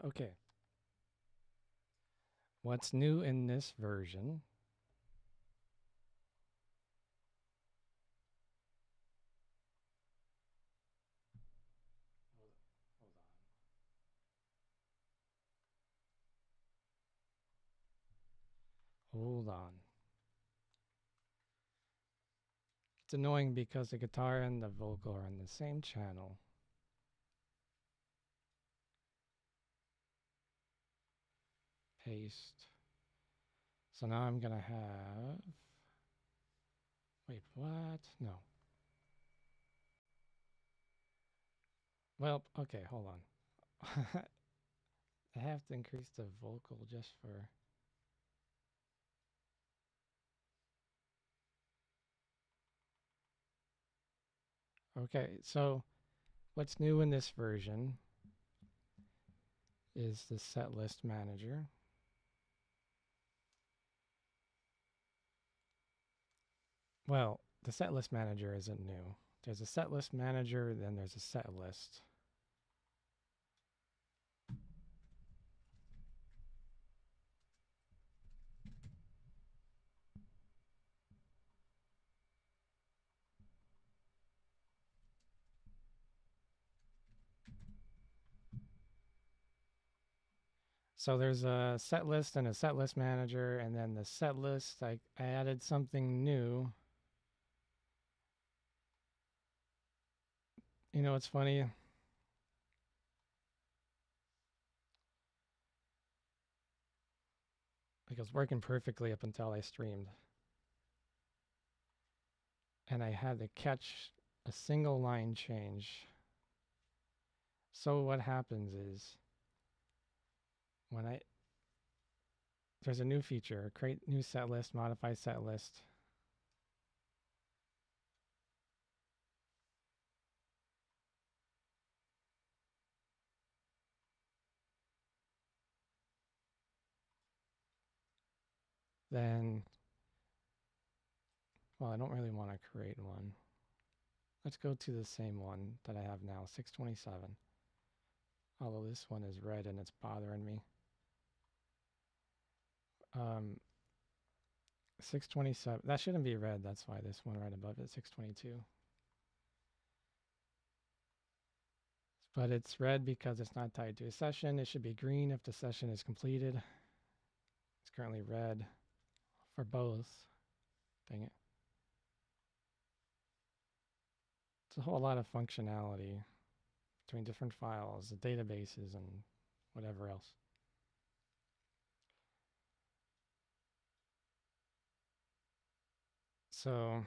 Okay, what's new in this version? Hold on. Hold on. It's annoying because the guitar and the vocal are on the same channel. Paste. So now I'm gonna have. Wait, what? No. Well, okay, hold on. I have to increase the vocal just for. Okay, so what's new in this version is the set list manager. Well, the set list manager isn't new. There's a set list manager, then there's a set list. So there's a set list and a set list manager, and then the set list, I added something new. You know what's funny? It was working perfectly up until I streamed. And I had to catch a single line change. So what happens is when there's a new feature, create new set list, modify set list. Then, well, I don't really want to create one. Let's go to the same one that I have now, 627. Although this one is red and it's bothering me. 627. That shouldn't be red. That's why this one right above it, 622. But it's red because it's not tied to a session. It should be green if the session is completed. It's currently red for both. Dang it. It's a whole lot of functionality between different files, the databases, and whatever else. So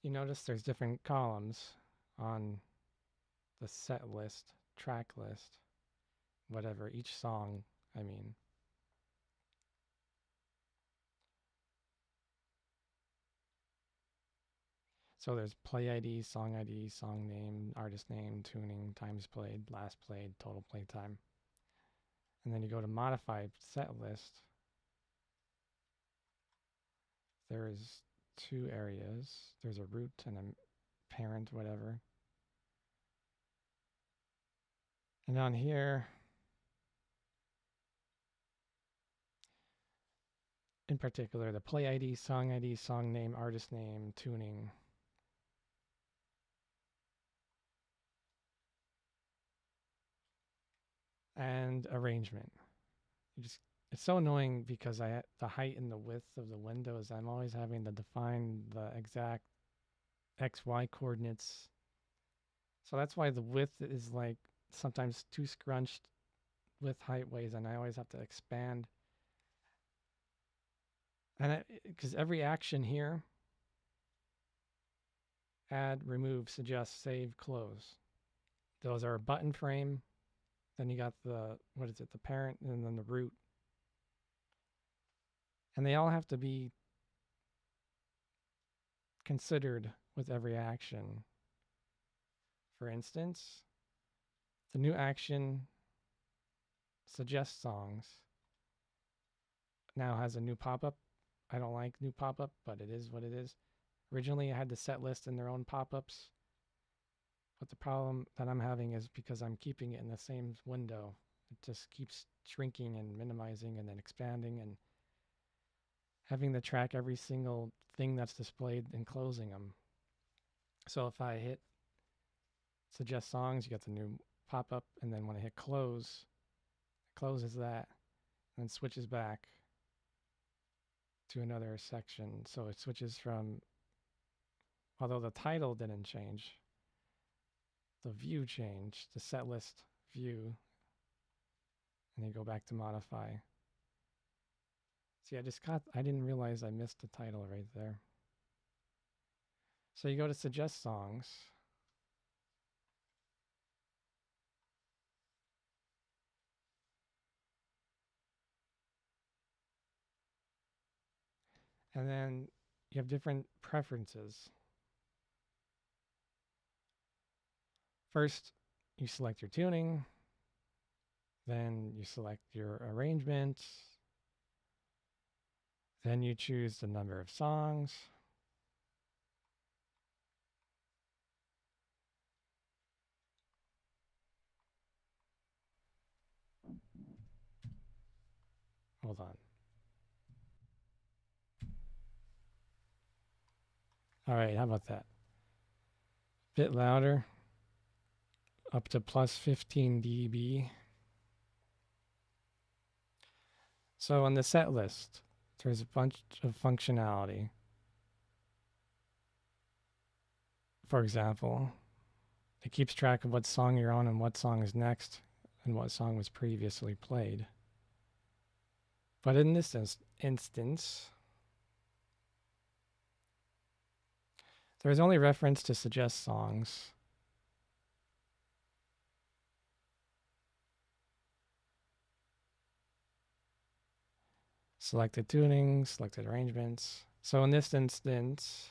you notice there's different columns on the set list, track list, whatever, each song, I mean. So there's play ID, song name, artist name, tuning, times played, last played, total play time. And then you go to modify set list. There is two areas. There's a root and a parent, whatever. And on here, in particular, the play ID, song name, artist name, tuning. And arrangement. It's so annoying because the height and the width of the windows, I'm always having to define the exact XY coordinates. So that's why the width is like sometimes too scrunched with height ways, and I always have to expand. And because every action here, add, remove, suggest, save, close, those are a button frame. Then you got the, what is it, the parent, and then the root. And they all have to be considered with every action. For instance, the new action, suggest songs, now has a new pop-up. I don't like new pop-up, but it is what it is. Originally, I had the set list in their own pop-ups, but the problem that I'm having is because I'm keeping it in the same window. It just keeps shrinking and minimizing and then expanding and having to track every single thing that's displayed and closing them. So if I hit suggest songs, you get the new pop up, and then when I hit close, it closes that and then switches back to another section. So it switches from, although the title didn't change, the view changed, the set list view, and then go back to modify. See, I didn't realize I missed the title right there. So you go to suggest songs. And then you have different preferences. First, you select your tuning. Then you select your arrangement. Then you choose the number of songs. Hold on. All right, how about that? Bit louder. Up to plus 15 dB. So on the set list, there's a bunch of functionality. For example, it keeps track of what song you're on and what song is next and what song was previously played. But in this instance, there's only reference to suggest songs. Selected tuning, selected arrangements. So in this instance,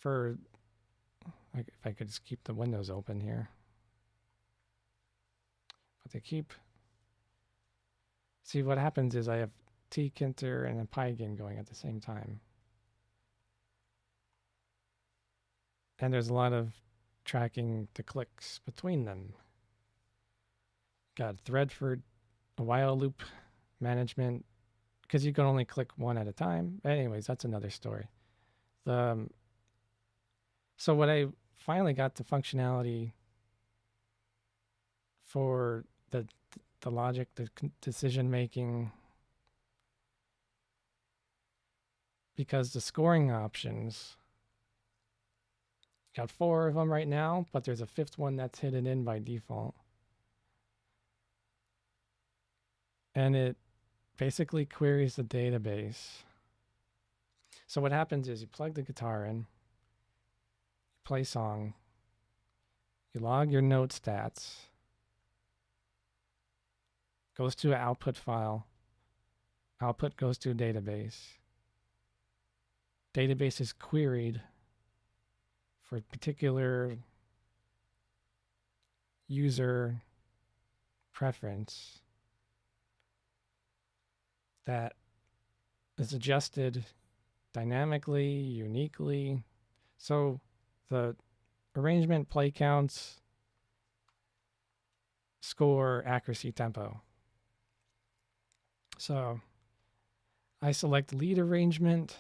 if I could just keep the windows open here. But see what happens is I have tkinter and a Pygin going at the same time. And there's a lot of tracking the clicks between them. Got thread for a while loop management, because you can only click one at a time. But anyways, that's another story. So what I finally got the functionality for the logic, the decision making, because the scoring options, got 4 of them right now, but there's a 5th one that's hidden in by default. And it basically queries the database. So what happens is you plug the guitar in, you play song, you log your note stats, goes to an output file, output goes to a database. Database is queried for a particular user preference that is adjusted dynamically, uniquely. So the arrangement, play counts, score, accuracy, tempo. So I select lead arrangement.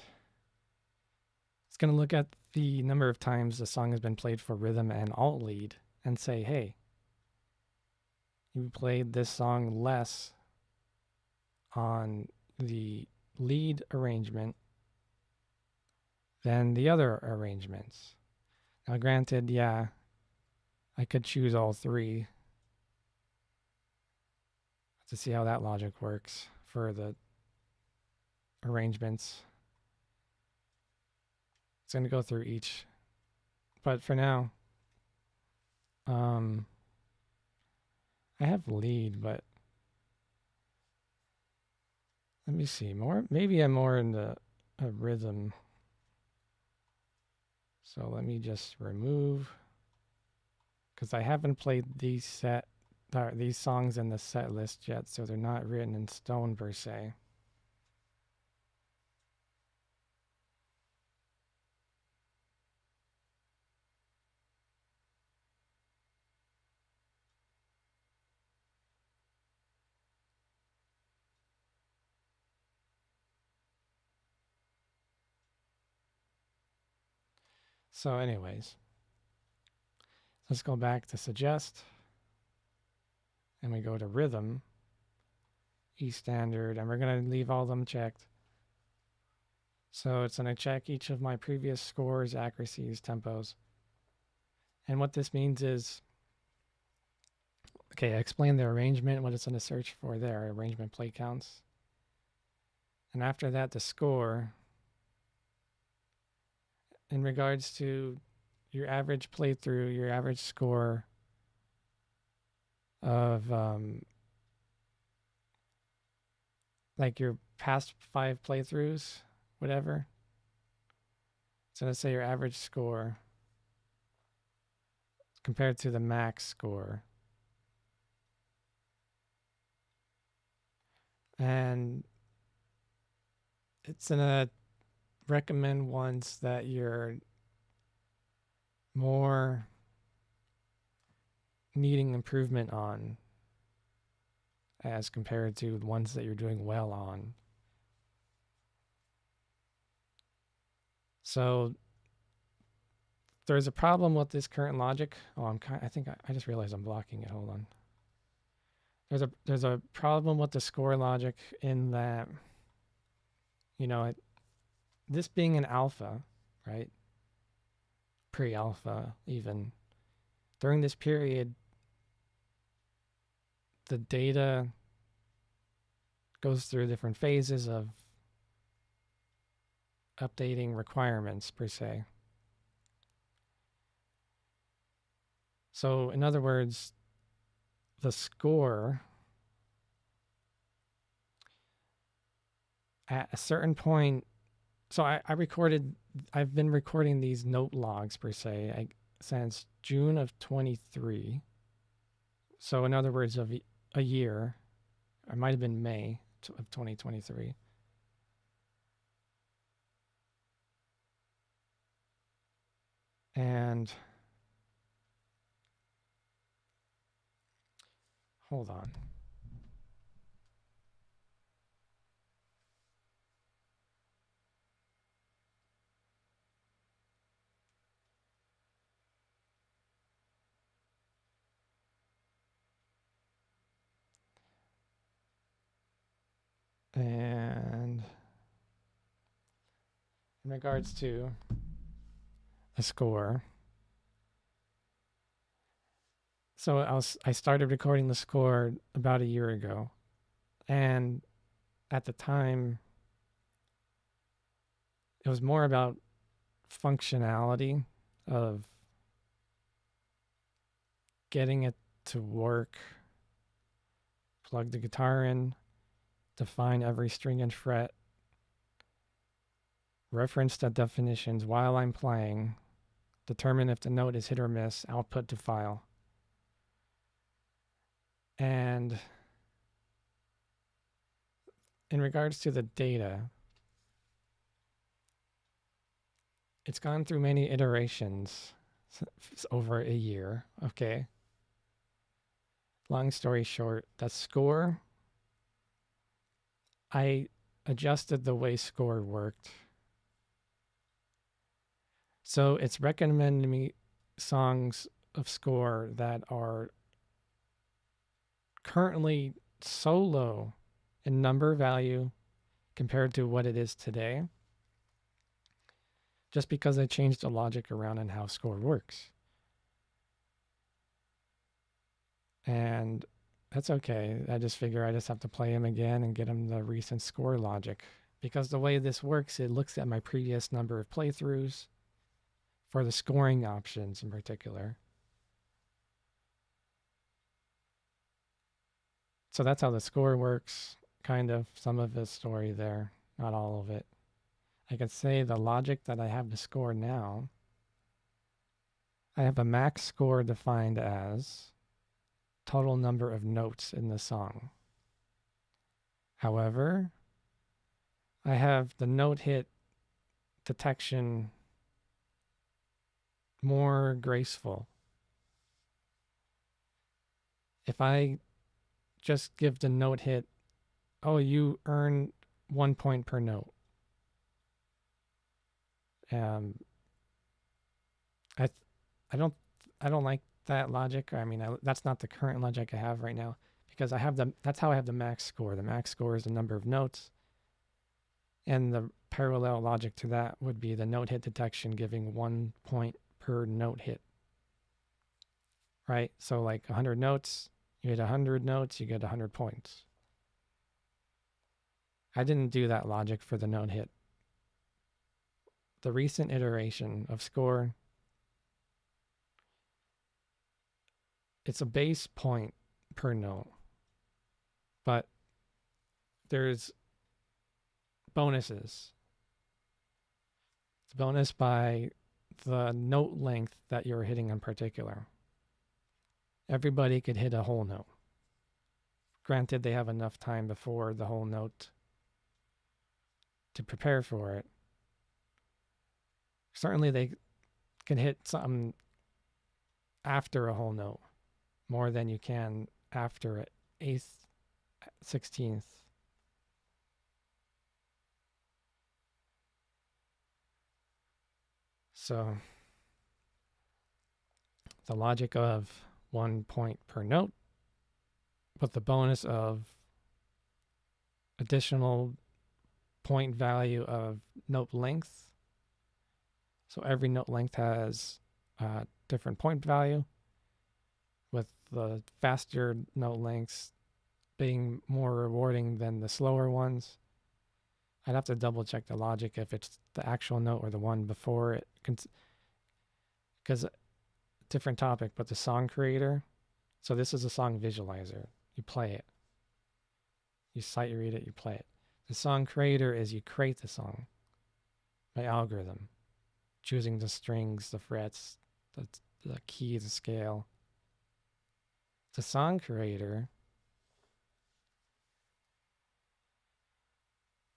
It's going to look at the number of times the song has been played for rhythm and alt lead and say, hey, you played this song less on the lead arrangement than the other arrangements. Now, granted, yeah, I could choose all 3 to see how that logic works for the arrangements. It's going to go through each, but for now, I have lead, but let me see more. Maybe I'm more in the rhythm. So let me just remove, because I haven't played these songs in the set list yet, so they're not written in stone per se. So anyways, let's go back to suggest, and we go to rhythm, E standard, and we're going to leave all of them checked. So it's going to check each of my previous scores, accuracies, tempos. And what this means is, okay, I explained the arrangement, what it's going to search for there, arrangement play counts. And after that, the score. In regards to your average playthrough, your average score of like your past 5 playthroughs, whatever. So let's say your average score compared to the max score. And it's gonna recommend ones that you're more needing improvement on as compared to ones that you're doing well on. So there's a problem with this current logic. Oh, I think I just realized I'm blocking it. Hold on. There's a problem with the score logic in that, you know, this being an alpha, right? Pre-alpha even. During this period, the data goes through different phases of updating requirements per se. So in other words, the score at a certain point, so I've been recording these note logs per se since June of 23. So in other words, of a year, it might have been May of 2023. And hold on. And in regards to the score, so I started recording the score about a year ago, and at the time, it was more about functionality of getting it to work, plug the guitar in, define every string and fret, reference the definitions while I'm playing, determine if the note is hit or miss, output to file. And in regards to the data, it's gone through many iterations over a year, okay? Long story short, that score, I adjusted the way score worked. So it's recommending me songs of score that are currently so low in number value compared to what it is today, just because I changed the logic around and how score works. And that's okay. I just figure I just have to play him again and get him the recent score logic. Because the way this works, it looks at my previous number of playthroughs for the scoring options in particular. So that's how the score works, kind of, some of the story there, not all of it. I could say the logic that I have to score now, I have a max score defined as total number of notes in the song. However, I have the note hit detection more graceful. If I just give the note hit, oh, you earn 1 point per note. I th- I don't like that logic. I mean, that's not the current logic I have right now because that's how I have the max score. The max score is the number of notes, and the parallel logic to that would be the note hit detection giving 1 point per note hit. Right? So like 100 notes, you hit 100 notes, you get 100 points. I didn't do that logic for the note hit. The recent iteration of score, it's a base point per note, but there's bonuses. It's a bonus by the note length that you're hitting in particular. Everybody could hit a whole note. Granted, they have enough time before the whole note to prepare for it. Certainly, they can hit something after a whole note more than you can after an eighth, 16th. So the logic of 1 point per note with the bonus of additional point value of note length. So every note length has a different point value, with the faster note lengths being more rewarding than the slower ones. I'd have to double check the logic if it's the actual note or the one before it, because different topic, but the song creator. So this is a song visualizer. You play it. You sight read it, you play it. The song creator is you create the song by algorithm, choosing the strings, the frets, the key, the scale. The song creator,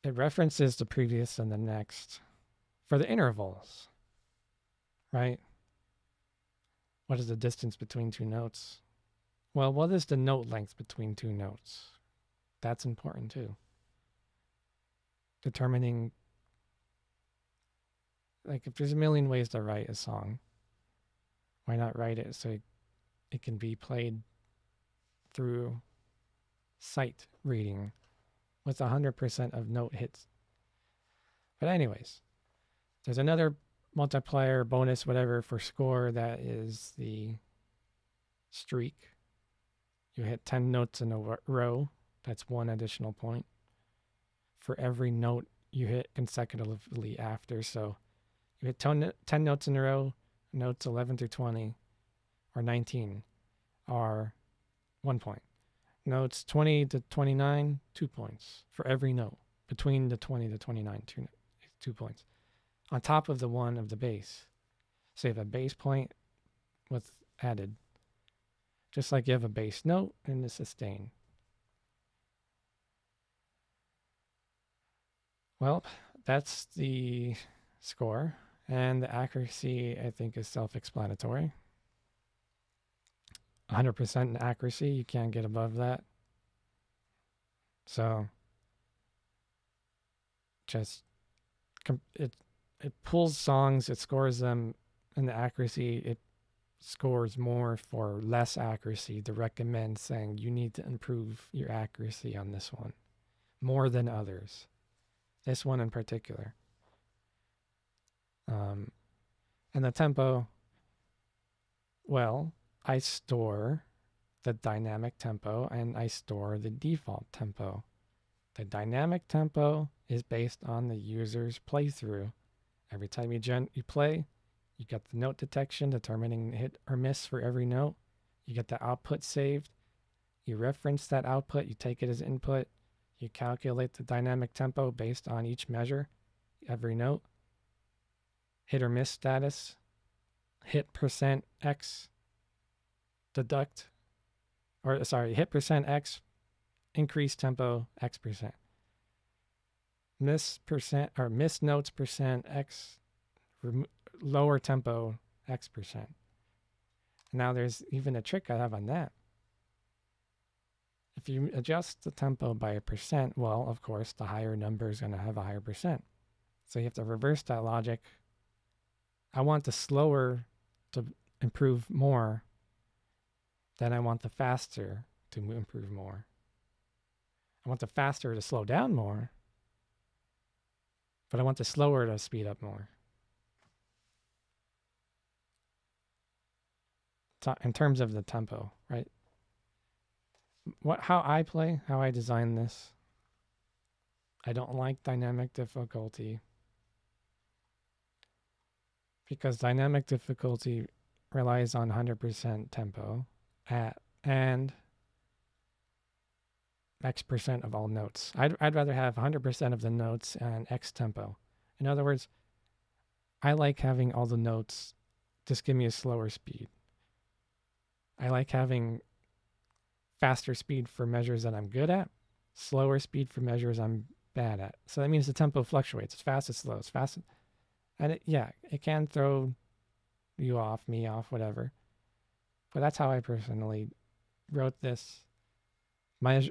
it references the previous and the next for the intervals, right? What is the distance between two notes? Well, what is the note length between two notes? That's important too. Determining, like, if there's a million ways to write a song, why not write it so it can be played through sight reading with 100% of note hits? But anyways, there's another multiplier, bonus, whatever, for score that is the streak. You hit 10 notes in a row, that's 1 additional point for every note you hit consecutively after. So you hit 10 notes in a row, notes 11 through 20 or 19 are 1 point. Notes 20 to 29, 2 points for every note. Between the 20 to 29, 2 points. On top of the 1 of the base. So you have a base point with added. Just like you have a base note and a sustain. Well, that's the score. And the accuracy, I think, is self-explanatory. 100% accuracy, you can't get above that. So just it pulls songs, it scores them, and the accuracy, it scores more for less accuracy to recommend, saying you need to improve your accuracy on this one more than others. This one in particular. And the tempo, well, I store the dynamic tempo and I store the default tempo. The dynamic tempo is based on the user's playthrough. Every time you play, you get the note detection determining hit or miss for every note. You get the output saved. You reference that output, you take it as input. You calculate the dynamic tempo based on each measure, every note. Hit or miss status, hit percent X, deduct, or sorry, hit percent X, increase tempo X%. Miss percent or miss notes percent X, lower tempo X%. Now there's even a trick I have on that. If you adjust the tempo by a percent, well, of course, the higher number is going to have a higher percent. So you have to reverse that logic. I want the slower to improve more, then I want the faster to improve more. I want the faster to slow down more, but I want the slower to speed up more. In terms of the tempo, right? How I play, how I design this, I don't like dynamic difficulty because dynamic difficulty relies on 100% tempo and X% of all notes. I'd rather have 100% of the notes and X tempo. In other words, I like having all the notes just give me a slower speed. I like having faster speed for measures that I'm good at, slower speed for measures I'm bad at. So that means the tempo fluctuates. It's fast, it's slow, it's fast. And it can throw you off, me off, whatever. But that's how I personally wrote this.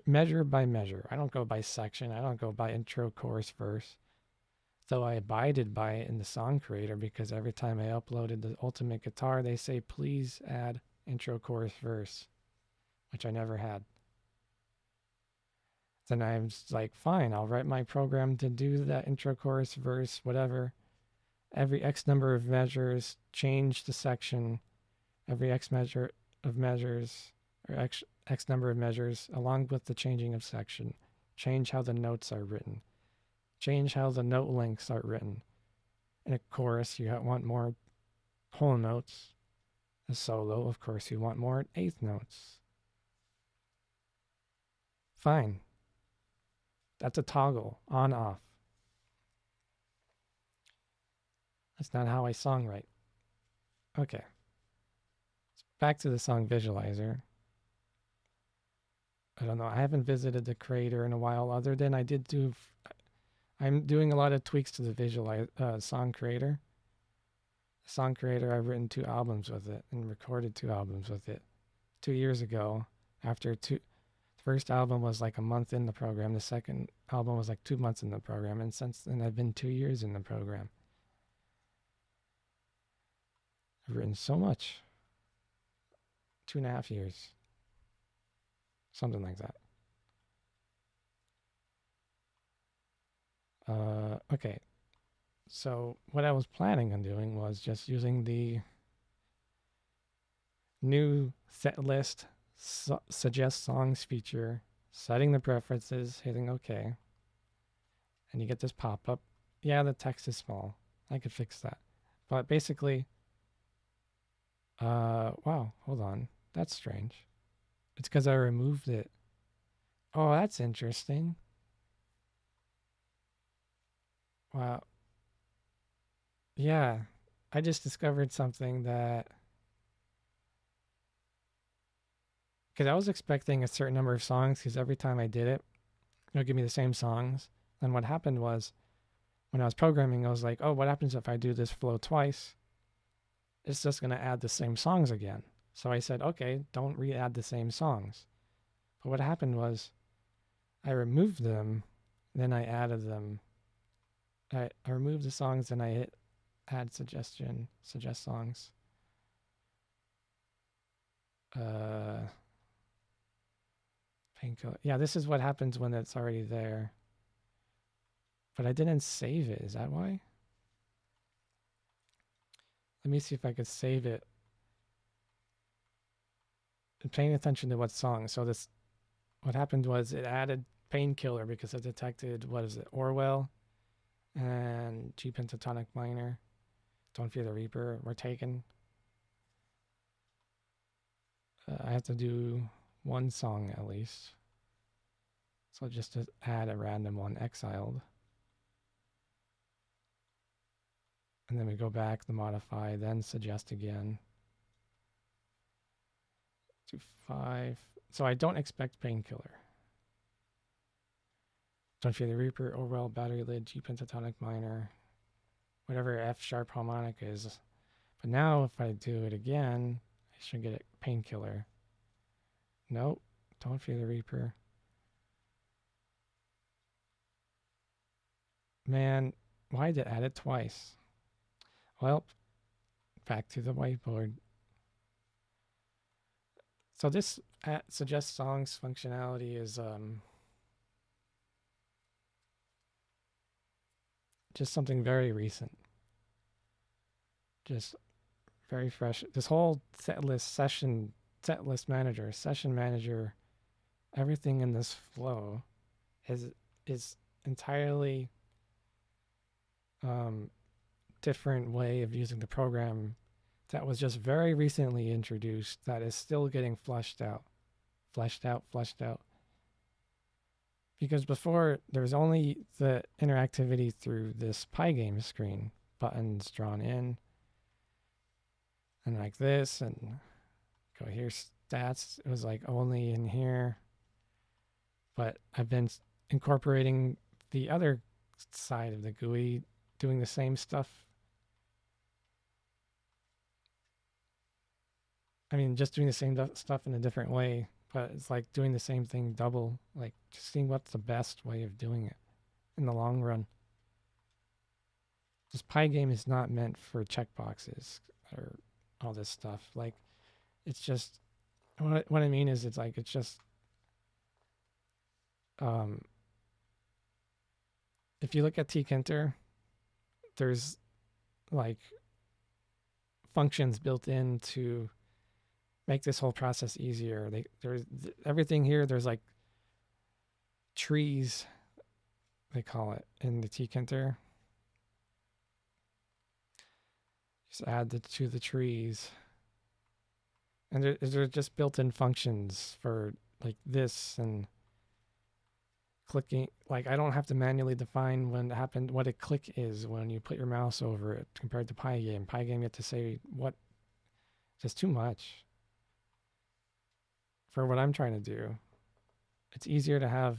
Measure by measure. I don't go by section. I don't go by intro, chorus, verse. Though I abided by it in the song creator because every time I uploaded the Ultimate Guitar, they say, please add intro, chorus, verse, which I never had. Then I was like, fine, I'll write my program to do that intro, chorus, verse, whatever. Every X number of measures, change the section. Every X measure of measures, or X number of measures, along with the changing of section. Change how the notes are written. Change how the note lengths are written. In a chorus, you want more whole notes. A solo, of course, you want more eighth notes. Fine. That's a toggle, on, off. That's not how I songwrite. Okay. Back to the song Visualizer. I don't know. I haven't visited the creator in a while, other than I'm doing a lot of tweaks to the song creator. The song creator, I've written 2 albums with it and recorded 2 albums with it 2 years ago. The first album was like a month in the program. The second album was like 2 months in the program. And since then, I've been 2 years in the program. I've written so much. 2.5 years. Something like that. Okay. So what I was planning on doing was just using the new set list suggest songs feature, setting the preferences, hitting OK. And you get this pop-up. Yeah, the text is small. I could fix that. But basically, wow, hold on. That's strange. It's because I removed it. Oh, that's interesting. Wow. Yeah, I just discovered something that... Because I was expecting a certain number of songs, because every time I did it, it would give me the same songs. And what happened was, when I was programming, I was like, oh, what happens if I do this flow twice? It's just going to add the same songs again. So I said, okay, don't re-add the same songs. But what happened was, I removed them, then I added them. I removed the songs, and I hit add suggest songs. Painkiller. Yeah, this is what happens when it's already there. But I didn't save it. Is that why? Let me see if I could save it. I'm paying attention to what song. So what happened was it added Painkiller because it detected, what is it, Orwell and G pentatonic minor. Don't Fear the Reaper were taken. I have to do one song at least. So just to add a random one, Exiled. And then we go back to modify, then suggest again. To 5. So I don't expect Painkiller. Don't Fear the Reaper, Orwell, Battery Lid, G pentatonic minor, whatever F sharp harmonic is. But now if I do it again, I should get a Painkiller. Nope, Don't Fear the Reaper. Man, why did it add it twice? Well, back to the whiteboard. So this suggest songs functionality is just something very recent. Just very fresh. This whole set list manager, session manager, everything in this flow is entirely different way of using the program that was just very recently introduced that is still getting fleshed out. Because before there was only the interactivity through this Pygame screen, buttons drawn in, and like this, and go here, stats. It was like only in here. But I've been incorporating the other side of the GUI, doing the same stuff. I mean, just doing the same stuff in a different way, but it's like doing the same thing double, like just seeing what's the best way of doing it in the long run. This Pygame is not meant for checkboxes or all this stuff. Like, it's just, what I mean is it's like, it's just, if you look at tkinter, there's like functions built in to make this whole process easier. There's everything here. There's like trees, they call it in the tkinter. Just add to the trees, and there's just built-in functions for like this and clicking. Like, I don't have to manually define what a click is when you put your mouse over it compared to Pygame. Pygame, you have to say what. Just too much for what I'm trying to do. It's easier to have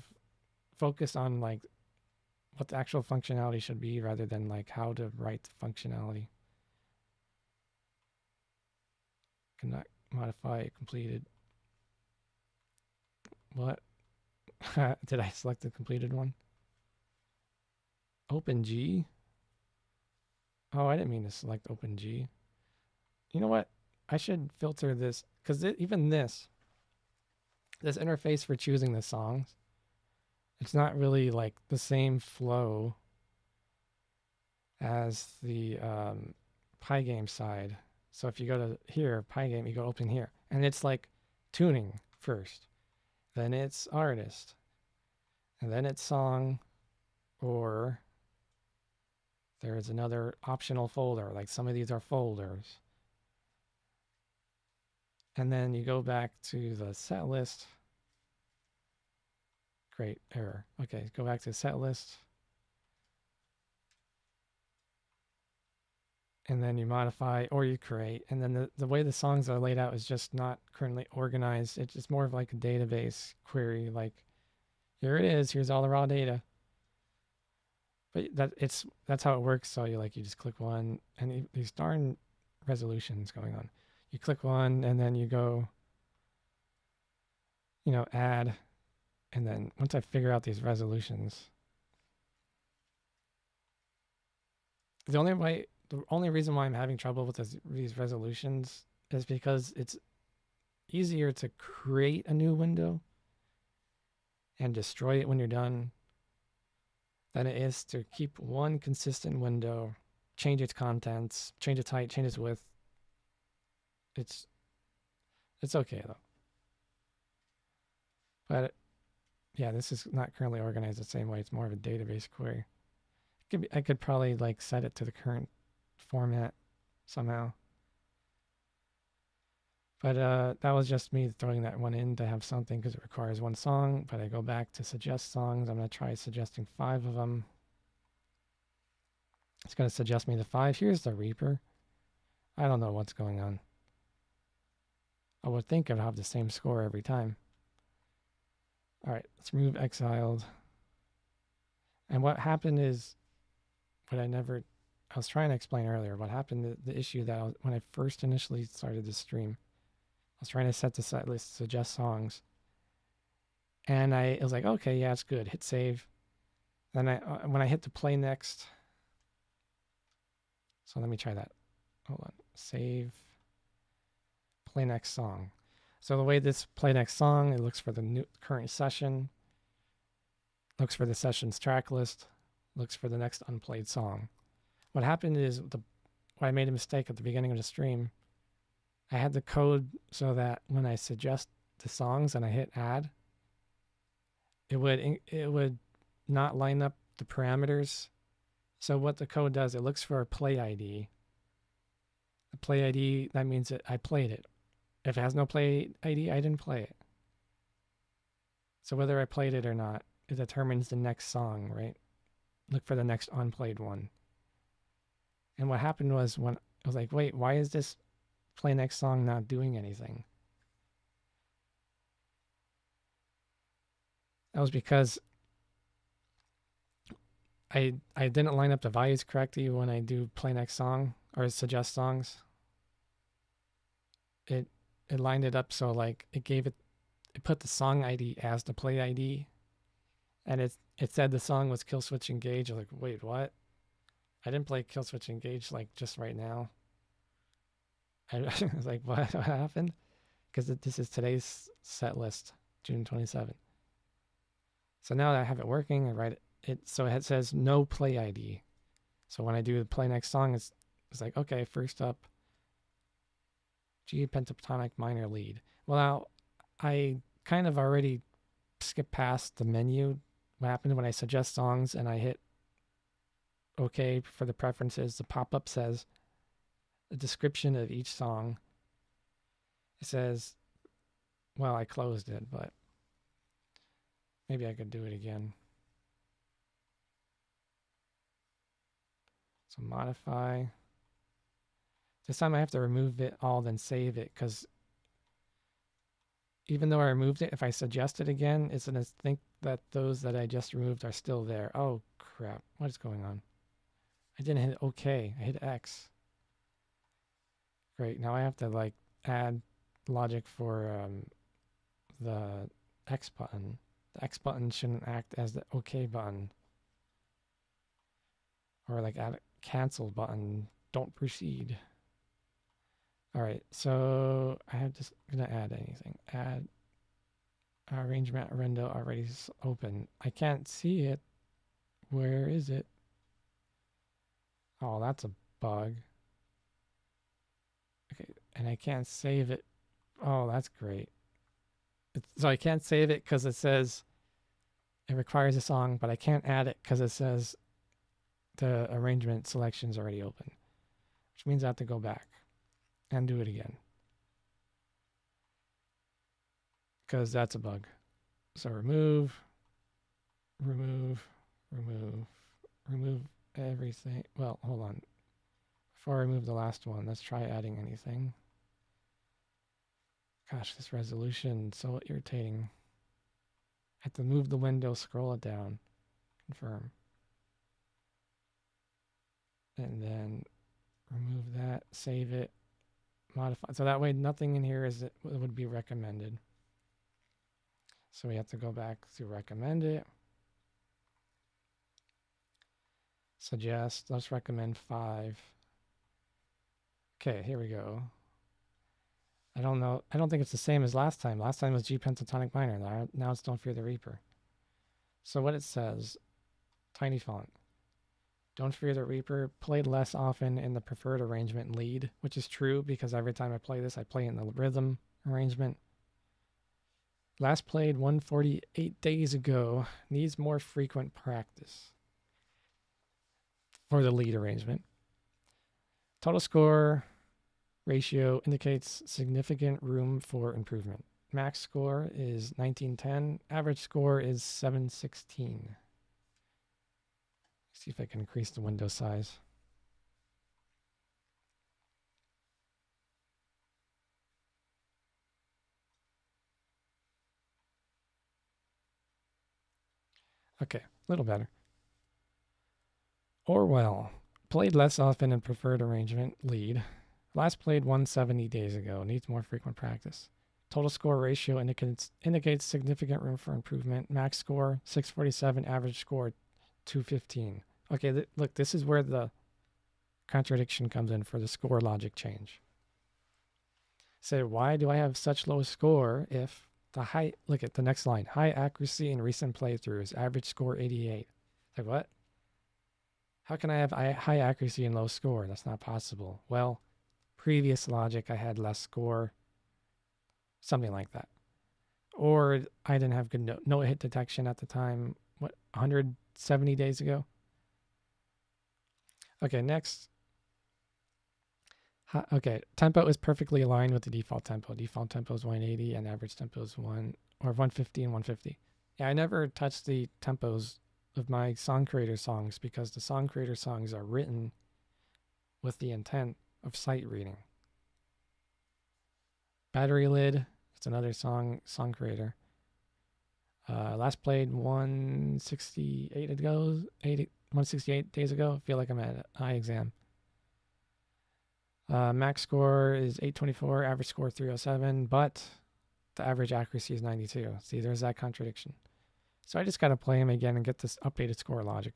focus on like what the actual functionality should be rather than like how to write the functionality. Cannot modify completed. What? Did I select the completed one? OpenG? Oh, I didn't mean to select OpenG. You know what? I should filter this, because even this interface for choosing the songs, it's not really like the same flow as the Pygame side. So if you go to here, Pygame, you go open here, and it's like tuning first, then it's artist, and then it's song, or there's another optional folder. Like some of these are folders. And then you go back to the set list. Great, error. Okay, go back to set list. And then you modify or you create. And then the way the songs are laid out is just not currently organized. It's just more of like a database query. Like, here it is. Here's all the raw data. But that's how it works. So you just click one, and these darn resolutions going on. You click one, and then you go, add. And then once I figure out these resolutions, the only reason why I'm having trouble with these resolutions is because it's easier to create a new window and destroy it when you're done than it is to keep one consistent window, change its contents, change its height, change its width. It's okay though. But yeah, this is not currently organized the same way. It's more of a database query. I could probably set it to the current format somehow. But that was just me throwing that one in to have something because it requires one song. But I go back to suggest songs. I'm going to try suggesting 5 of them. It's going to suggest me the 5. Here's the Reaper. I don't know what's going on. I would think I'd have the same score every time. All right, let's remove exiled. And what happened is, I was trying to explain earlier, what happened, the issue that when I first initially started this stream, I was trying to set the set list, suggest songs. And it was like, okay, yeah, it's good. Hit save. Then when I hit the play next, so let me try that. hold on, save, play next song. So the way this play next song, it looks for the new current session, looks for the session's track list, looks for the next unplayed song. What happened is I made a mistake at the beginning of the stream. I had the code so that when I suggest the songs and I hit add, it would not line up the parameters. So what the code does, it looks for a play ID. The play ID, that means that I played it. If it has no play ID, I didn't play it. So whether I played it or not, it determines the next song, right? Look for the next unplayed one. And what happened was when I was like, wait, why is this play next song not doing anything? That was because I didn't line up the values correctly when I do play next song or suggest songs. It lined it up so like it put the song ID as the play ID, and it said the song was Kill Switch Engage. I was like, wait, what? I didn't play Kill Switch Engage like just right now. I was like, what happened? Because this is today's set list, June 27th. So now that I have it working, I write it so it says no play ID. So when I do the play next song, it's like, okay, first up, G pentatonic minor lead. Well, now I kind of already skipped past the menu. What happened when I suggest songs and I hit OK for the preferences, the pop-up says the description of each song. It says, well, I closed it, but maybe I could do it again. So modify. This time I have to remove it all, then save it, because even though I removed it, if I suggest it again, it's going to think that those that I just removed are still there. Oh, crap. What is going on? I didn't hit OK. I hit X. Great. Now I have to like add logic for the X button. The X button shouldn't act as the OK button. Or like add a cancel button. Don't proceed. All right. So I have just going to add anything. Add arrangement window already open. I can't see it. Where is it? Oh, that's a bug. Okay, and I can't save it. Oh, that's great. So I can't save it because it says it requires a song, but I can't add it because it says the arrangement selection is already open, which means I have to go back and do it again because that's a bug. So remove everything. Well, hold on. Before I remove the last one, let's try adding anything. Gosh, this resolution, so irritating. I have to move the window, scroll it down, confirm. And then remove that, save it, modify. So that way nothing in here would be recommended. So we have to go back to recommend it. Suggest, let's recommend 5. Okay, here we go. I don't know. I don't think it's the same as last time. Last time was G pentatonic minor. Now it's Don't Fear the Reaper. So what it says, tiny font. Don't Fear the Reaper, played less often in the preferred arrangement lead, which is true because every time I play this, I play it in the rhythm arrangement. Last played 148 days ago. Needs more frequent practice for the lead arrangement. Total score ratio indicates significant room for improvement. Max score is 1910. Average score is 716. See if I can increase the window size. Okay, a little better. Orwell. Played less often in preferred arrangement lead. Last played 170 days ago. Needs more frequent practice. Total score ratio indicates significant room for improvement. Max score 647. Average score 215. Okay, look, this is where the contradiction comes in for the score logic change. So why do I have such low score if the high, look at the next line, high accuracy in recent playthroughs, average score 88. Like what? How can I have high accuracy and low score? That's not possible. Well, previous logic, I had less score, something like that. Or I didn't have good no-hit detection at the time, what, 170 days ago? Okay, next. Okay, tempo is perfectly aligned with the default tempo. Default tempo is 180 and average tempo is 150 and 150. Yeah, I never touched the tempos of my song creator songs because the song creator songs are written with the intent of sight reading. Battery Lid, it's another song creator. Last played 168 days ago. I feel like I'm at eye exam. Max score is 824, average score 307, but the average accuracy is 92. See, there's that contradiction. So I just got to play him again and get this updated score logic.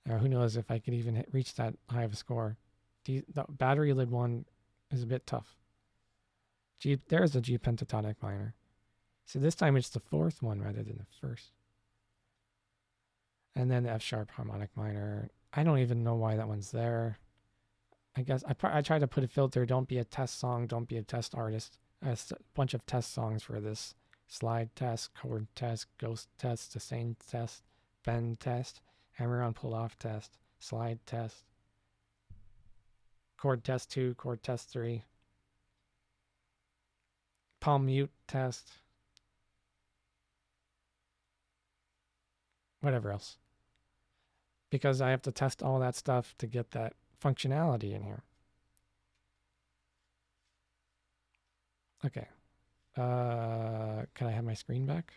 Who knows if I could even reach that high of a score. The Battery Lid one is a bit tough. There's the G pentatonic minor. So this time it's the fourth one rather than the first. And then the F sharp harmonic minor. I don't even know why that one's there. I guess I tried to put a filter. Don't be a test song. Don't be a test artist. A bunch of test songs for this. Slide test, chord test, ghost test, sustain test, bend test, hammer on pull off test, slide test, chord test 2, chord test 3, palm mute test, whatever else. Because I have to test all that stuff to get that functionality in here. Okay. Can I have my screen back?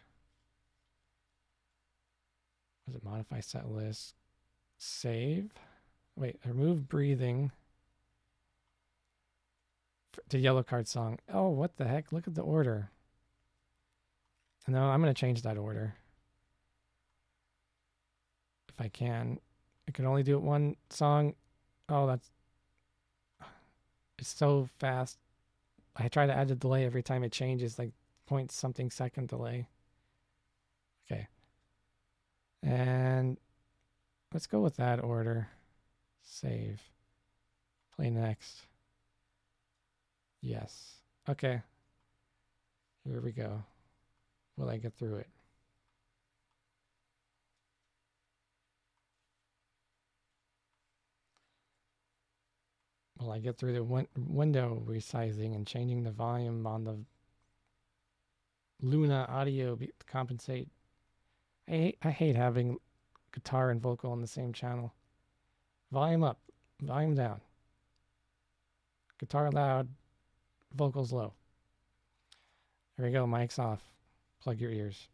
Was it modify set list? Save. Wait, remove breathing. To yellow card song. Oh, what the heck? Look at the order. No, I'm going to change that order. If I can. I can only do it one song. Oh, it's so fast. I try to add a delay every time it changes, like point something second delay. Okay. And let's go with that order. Save. Play next. Yes. Okay. Here we go. Will I get through it? Will I get through the window resizing and changing the volume on the Luna audio to compensate? I hate having guitar and vocal on the same channel. Volume up, volume down. Guitar loud, vocals low. There we go, mic's off. Plug your ears.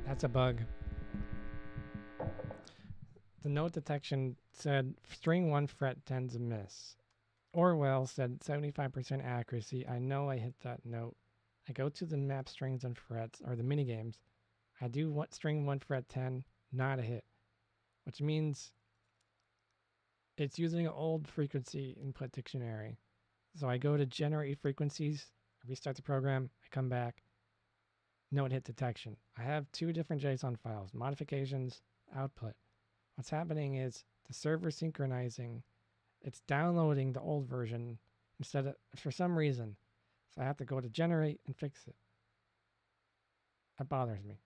That's a bug. The note detection said string 1 fret 10's a miss. Orwell said 75% accuracy. I know I hit that note. I go to the map strings and frets, or the minigames. I do string 1 fret 10, not a hit. Which means it's using an old frequency input dictionary. So I go to generate frequencies, I restart the program, I come back, node hit detection. I have two different JSON files, modifications, output. What's happening is the server synchronizing, it's downloading the old version instead of, for some reason. So I have to go to generate and fix it. That bothers me.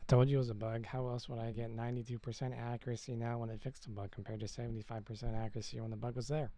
I told you it was a bug. How else would I get 92% accuracy now when it fixed the bug compared to 75% accuracy when the bug was there?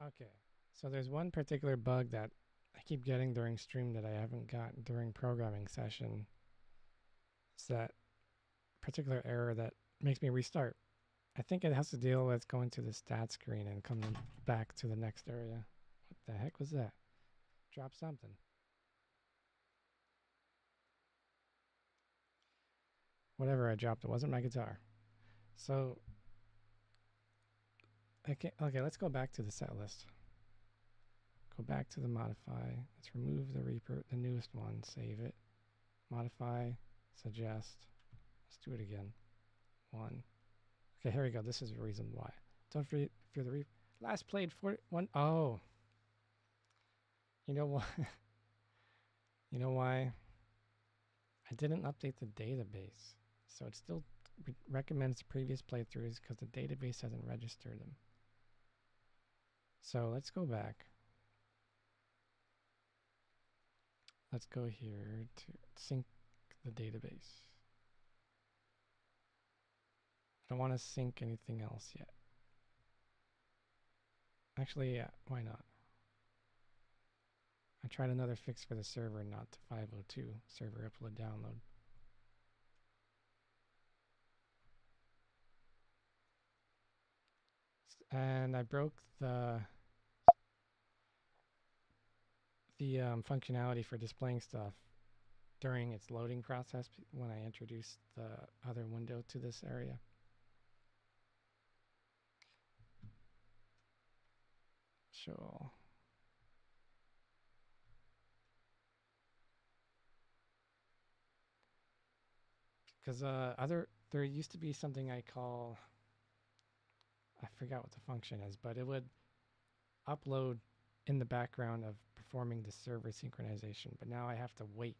Okay, so there's one particular bug that I keep getting during stream that I haven't gotten during programming session. It's that particular error that makes me restart. I think it has to deal with going to the stat screen and coming back to the next area. What the heck was that? Drop something. Whatever I dropped, it wasn't my guitar. So, okay, let's go back to the set list. Go back to the modify. Let's remove the Reaper, the newest one, save it. Modify, suggest. Let's do it again. 1. Okay, here we go. This is the reason why. Don't fear the Reaper. Last played 41. Oh. You know what? You know why? I didn't update the database. So it still recommends previous playthroughs because the database hasn't registered them. So let's go back. Let's go here to sync the database. I don't want to sync anything else yet. Actually, yeah, why not? I tried another fix for the server, not to 502 server upload download. And I broke the functionality for displaying stuff during its loading process when I introduced the other window to this area. Sure. Because there used to be something I call, I forgot what the function is, but it would upload in the background of performing the server synchronization, but now I have to wait.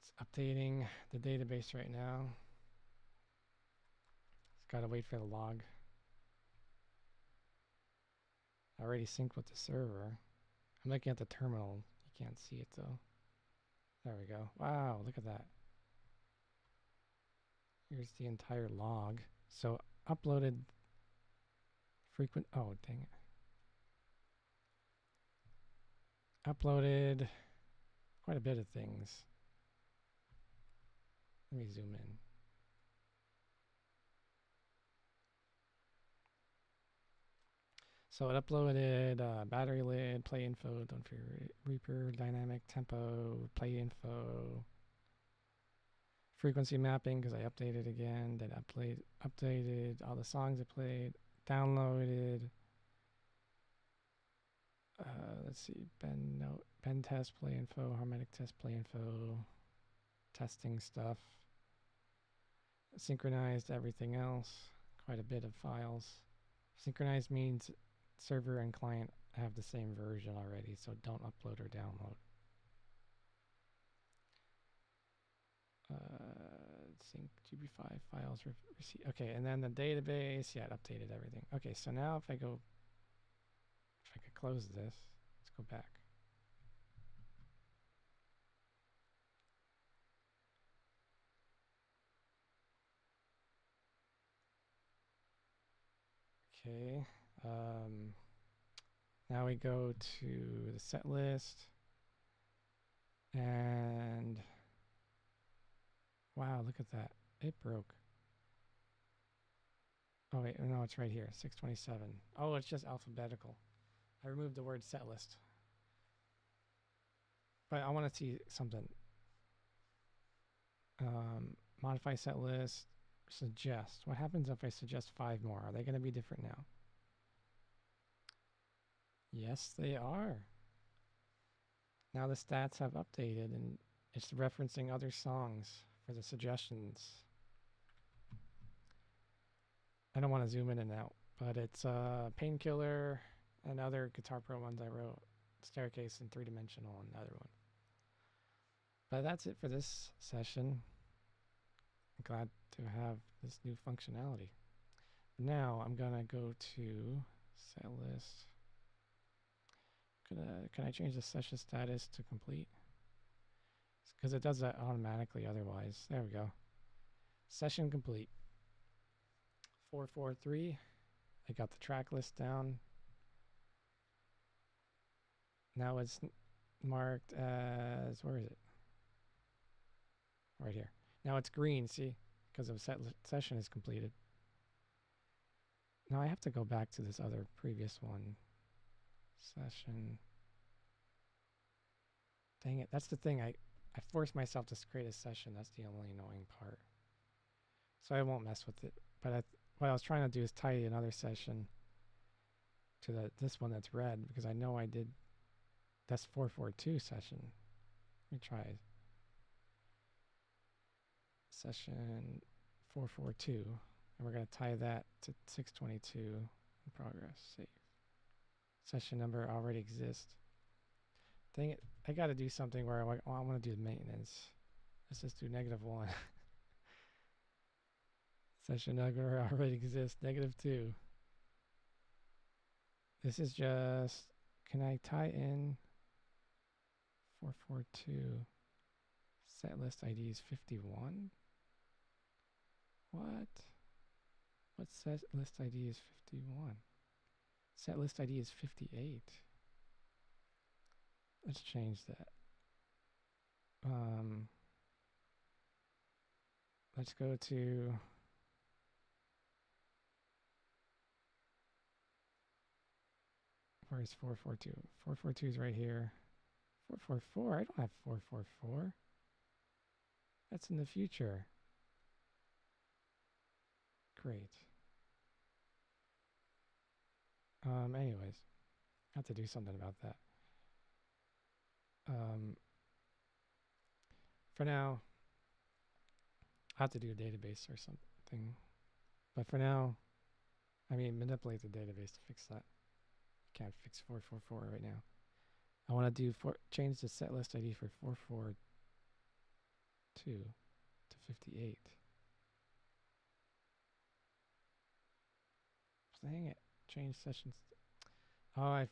It's updating the database right now. It's got to wait for the log. I already synced with the server. I'm looking at the terminal. You can't see it though. There we go. Wow, look at that. Here's the entire log. So uploaded frequent, oh dang it. Uploaded quite a bit of things. Let me zoom in. So it uploaded battery lid, play info, don't fear Reaper, dynamic tempo, play info, frequency mapping because I updated again, then updated all the songs I played, downloaded. Let's see, Ben test, play info, harmonic test, play info, testing stuff, synchronized everything else, quite a bit of files. Synchronized means server and client have the same version already, so don't upload or download. Sync GB5 files receive. Okay, and then the database, yeah, it updated everything. Okay, so now if I could close this, let's go back. Okay, now we go to the set list, and wow, look at that, it broke. Oh wait, no, it's right here, 627. Oh, it's just alphabetical. I removed the word set list. But I want to see something. Modify set list, suggest. What happens if I suggest 5 more? Are they going to be different now? Yes, they are. Now the stats have updated and it's referencing other songs for the suggestions. I don't want to zoom in and out, but it's Painkiller and other Guitar Pro ones I wrote. Staircase and 3-dimensional and another one. But that's it for this session. I'm glad to have this new functionality. Now I'm gonna go to set list. Can I change the session status to complete? Because it does that automatically otherwise. There we go. Session complete. 443. I got the track list down. Now it's marked as, where is it? Right here. Now it's green, see? Because the session is completed. Now I have to go back to this other previous one. Session. Dang it. That's the thing. I forced myself to create a session. That's the only annoying part. So I won't mess with it. But what I was trying to do is tie another session to this one that's red because I know I did. That's 442 session. Let me try it. Session 442. And we're going to tie that to 622 in progress. Save. Session number already exists. Dang it. I got to do something where I want to do maintenance. Let's just do -1. Session number already exists. -2. This is just, can I tie in 442? Set list ID is 51. What? What set list ID is 51? Set list ID is 58. Let's change that. Let's go to where's 442? 442 is right here. 444? I don't have 444. That's in the future. Great. Anyways, I have to do something about that. For now, I have to do a database or something. But for now, I mean, manipulate the database to fix that. Can't fix 444 right now. I want to do change the set list ID for 442 to 58. Dang it. Change sessions. Oh,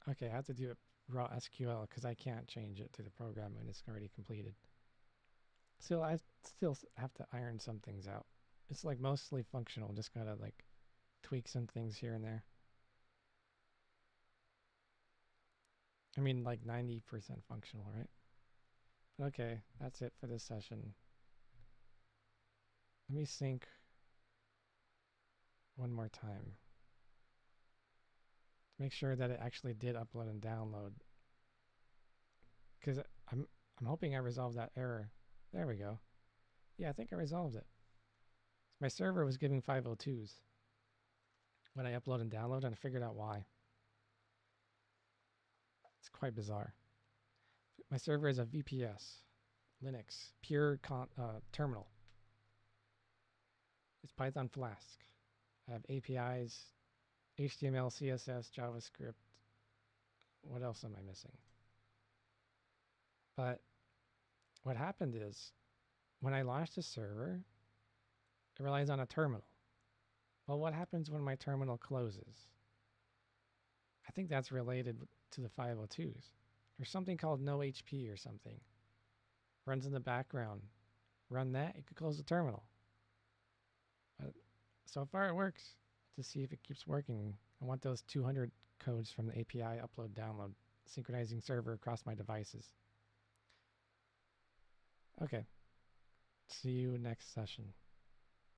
okay, I have to do it raw SQL because I can't change it to the program when it's already completed. Still, I still have to iron some things out. It's like mostly functional. Just gotta like tweak some things here and there. I mean, like 90% functional, right? But okay, that's it for this session. Let me sync one more time. Make sure that it actually did upload and download. Because I'm hoping I resolved that error. There we go. Yeah, I think I resolved it. My server was giving 502s when I upload and download, and I figured out why. It's quite bizarre. My server is a VPS, Linux, pure terminal. It's Python Flask. I have APIs, HTML, CSS, JavaScript. What else am I missing? But what happened is, when I launched the server, it relies on a terminal. Well, what happens when my terminal closes? I think that's related to the 502s. There's something called no HP or something. Runs in the background. Run that, it could close the terminal. But so far it works. To see if it keeps working, I want those 200 codes from the API upload download, synchronizing server across my devices. Okay. See you next session.